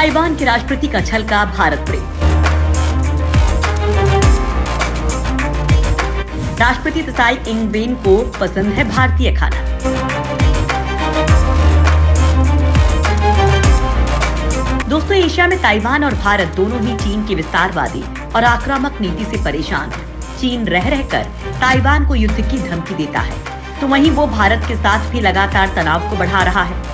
Taiwan के राष्ट्रपति का छलका भारत प्रेम। राष्ट्रपति त्साई इंग-वेन को पसंद है भारतीय खाना। दोस्तों, एशिया में ताइवान और भारत दोनों ही चीन की विस्तारवादी और आक्रामक नीति से परेशान हैं। चीन रह रहकर ताइवान को युद्ध की धमकी देता है, तो वहीं वो भारत के साथ भी लगातार तनाव को बढ़ा रहा है।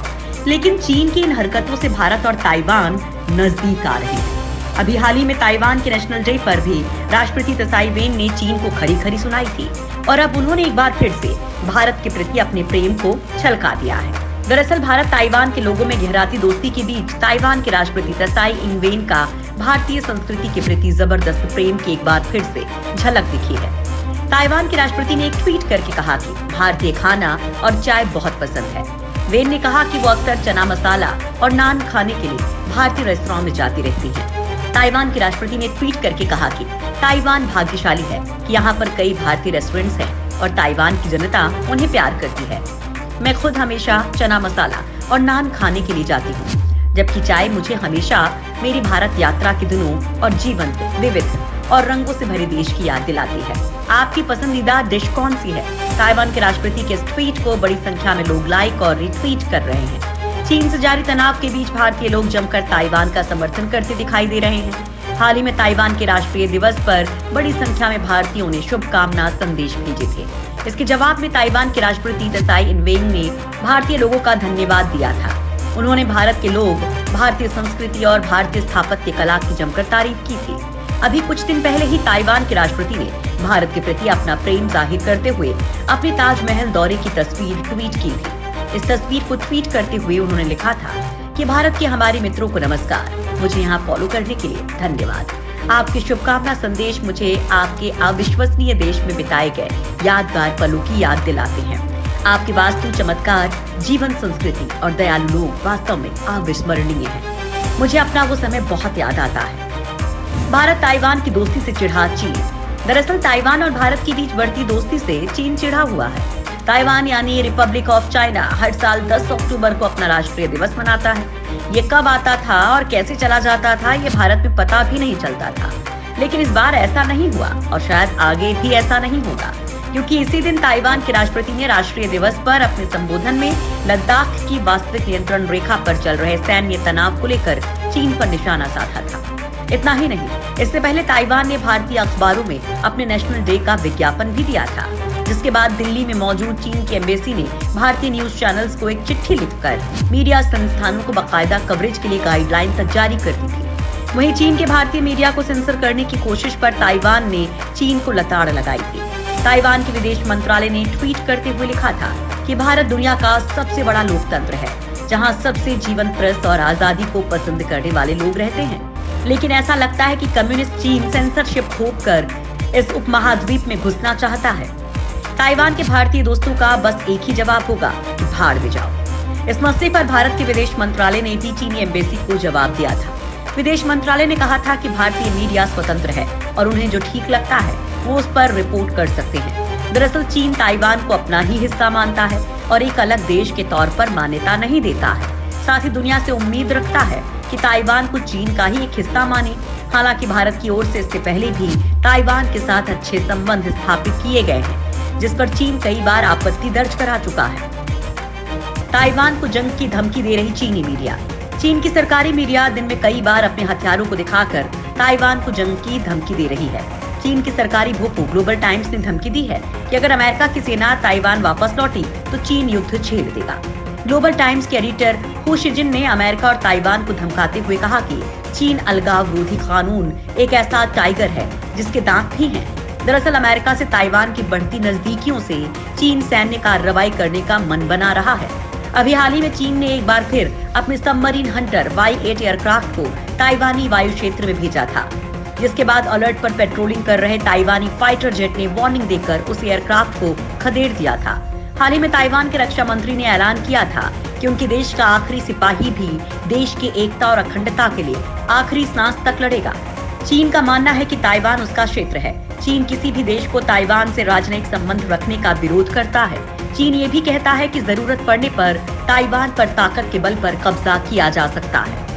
लेकिन चीन की इन हरकतों से भारत और ताइवान नजदीक आ रहे हैं। अभी हाल ही में ताइवान के नेशनल डे पर भी राष्ट्रपति त्साई वेन ने चीन को खरी खरी सुनाई थी और अब उन्होंने एक बार फिर से भारत के प्रति अपने प्रेम को छलका दिया है। दरअसल भारत ताइवान के लोगों में गहराती दोस्ती के बीच ताइवान के राष्ट्रपति त्साई इंग-वेन का भारतीय संस्कृति के प्रति जबरदस्त प्रेम की एक बार फिर से झलक दिखी है। ताइवान के राष्ट्रपति ने एक ट्वीट करके कहा कि भारतीय खाना और चाय बहुत पसंद है। वेन ने कहा कि वो अक्सर चना मसाला और नान खाने के लिए भारतीय रेस्तरां में जाती रहती हैं। ताइवान के राष्ट्रपति ने ट्वीट करके कहा कि ताइवान भाग्यशाली है कि यहाँ पर कई भारतीय रेस्टोरेंट्स हैं और ताइवान की जनता उन्हें प्यार करती है। मैं खुद हमेशा चना मसाला और नान खाने के लिए जाती हूँ, जबकि चाय मुझे हमेशा मेरी भारत यात्रा के दिनों और जीवंत, विविध और रंगों से भरे देश की याद दिलाती है। आपकी पसंदीदा डिश कौन सी है? ताइवान के राष्ट्रपति के इस ट्वीट को बड़ी संख्या में लोग लाइक और रिट्वीट कर रहे हैं। चीन से जारी तनाव के बीच भारतीय लोग जमकर ताइवान का समर्थन करते दिखाई दे रहे हैं। हाल ही में ताइवान के राष्ट्रीय दिवस पर बड़ी संख्या में भारतीयों ने शुभकामना संदेश भेजे थे। इसके जवाब में ताइवान के राष्ट्रपति त्साई इंग-वेन ने भारतीय लोगों का धन्यवाद दिया था। उन्होंने भारत के लोग, भारतीय संस्कृति और भारतीय स्थापत्य कला की जमकर तारीफ की थी। अभी कुछ दिन पहले ही ताइवान के राष्ट्रपति ने भारत के प्रति अपना प्रेम जाहिर करते हुए अपने ताजमहल दौरे की तस्वीर ट्वीट की थी। इस तस्वीर को ट्वीट करते हुए उन्होंने लिखा था कि भारत के हमारे मित्रों को नमस्कार, मुझे यहाँ फॉलो करने के लिए धन्यवाद। आपके शुभकामना संदेश मुझे आपके अविश्वसनीय देश में बिताए गए यादगार पलों की याद दिलाते हैं। आपके वास्तु चमत्कार, जीवन संस्कृति और दयालु लोग वास्तव में अविस्मरणीय है। मुझे अपना वो समय बहुत याद आता है। भारत ताइवान की दोस्ती से चिढ़ा चीन। दरअसल ताइवान और भारत के बीच बढ़ती दोस्ती से चीन चिढ़ा हुआ है। ताइवान यानी रिपब्लिक ऑफ चाइना हर साल 10 अक्टूबर को अपना राष्ट्रीय दिवस मनाता है। ये कब आता था और कैसे चला जाता था, ये भारत में पता भी नहीं चलता था। लेकिन इस बार ऐसा नहीं हुआ और शायद आगे भी ऐसा नहीं होगा, क्योंकि इसी दिन ताइवान के राष्ट्रपति ने राष्ट्रीय दिवस पर अपने संबोधन में लद्दाख की वास्तविक नियंत्रण रेखा पर चल रहे सैन्य तनाव को लेकर चीन पर निशाना साधा था। इतना ही नहीं, इससे पहले ताइवान ने भारतीय अखबारों में अपने नेशनल डे का विज्ञापन भी दिया था, जिसके बाद दिल्ली में मौजूद चीन की एम्बेसी ने भारतीय न्यूज चैनल्स को एक चिट्ठी लिखकर मीडिया संस्थानों को बाकायदा कवरेज के लिए गाइडलाइन तक जारी कर दी थी। वहीं चीन के भारतीय मीडिया को सेंसर करने की कोशिश पर ताइवान ने चीन को लताड़ लगाई थी। ताइवान के विदेश मंत्रालय ने ट्वीट करते हुए लिखा था कि भारत दुनिया का सबसे बड़ा लोकतंत्र है, जहां सबसे जीवंत प्रेस और आजादी को पसंद करने वाले लोग रहते हैं। लेकिन ऐसा लगता है कि कम्युनिस्ट चीन सेंसरशिप थोपकर इस उपमहाद्वीप में घुसना चाहता है। ताइवान के भारतीय दोस्तों का बस एक ही जवाब होगा कि भाड़ में जाओ। इस मसले पर भारत के विदेश मंत्रालय ने भी चीनी एम्बेसी को जवाब दिया था। विदेश मंत्रालय ने कहा था कि भारतीय मीडिया स्वतंत्र है और उन्हें जो ठीक लगता है वो उस पर रिपोर्ट कर सकते हैं। दरअसल चीन ताइवान को अपना ही हिस्सा मानता है और एक अलग देश के तौर पर मान्यता नहीं देता है। साथ ही दुनिया से उम्मीद रखता है कि ताइवान को चीन का ही एक हिस्सा माने। हालांकि भारत की ओर से इससे पहले भी ताइवान के साथ अच्छे संबंध स्थापित किए गए हैं, जिस पर चीन कई बार आपत्ति दर्ज करा चुका है। ताइवान को जंग की धमकी दे रही चीनी मीडिया। चीन की सरकारी मीडिया दिन में कई बार अपने हथियारों को दिखाकर ताइवान को जंग की धमकी दे रही है। चीन की सरकारी भूखो ग्लोबल टाइम्स ने धमकी दी है कि अगर अमेरिका की सेना ताइवान वापस लौटी तो चीन युद्ध छेड़ देगा। ग्लोबल टाइम्स के एडिटर हू शिजिन ने अमेरिका और ताइवान को धमकाते हुए कहा कि चीन अलगाव विरोधी कानून एक ऐसा टाइगर है जिसके दांत भी हैं। दरअसल अमेरिका से ताइवान की बढ़ती नजदीकियों से चीन सैन्य कार्रवाई करने का मन बना रहा है। अभी हाल ही में चीन ने एक बार फिर अपने सबमरीन हंटर Y-8 एयरक्राफ्ट को ताइवानी वायु क्षेत्र में भेजा था, जिसके बाद अलर्ट पर पेट्रोलिंग कर रहे ताइवानी फाइटर जेट ने वार्निंग देकर उस एयरक्राफ्ट को खदेड़ दिया था। हाल ही में ताइवान के रक्षा मंत्री ने ऐलान किया था कि उनके देश का आखिरी सिपाही भी देश की एकता और अखंडता के लिए आखिरी सांस तक लड़ेगा। चीन का मानना है कि ताइवान उसका क्षेत्र है। चीन किसी भी देश को ताइवान से राजनयिक संबंध रखने का विरोध करता है। चीन ये भी कहता है कि जरूरत पड़ने पर ताइवान पर ताकत के बल पर कब्जा किया जा सकता है।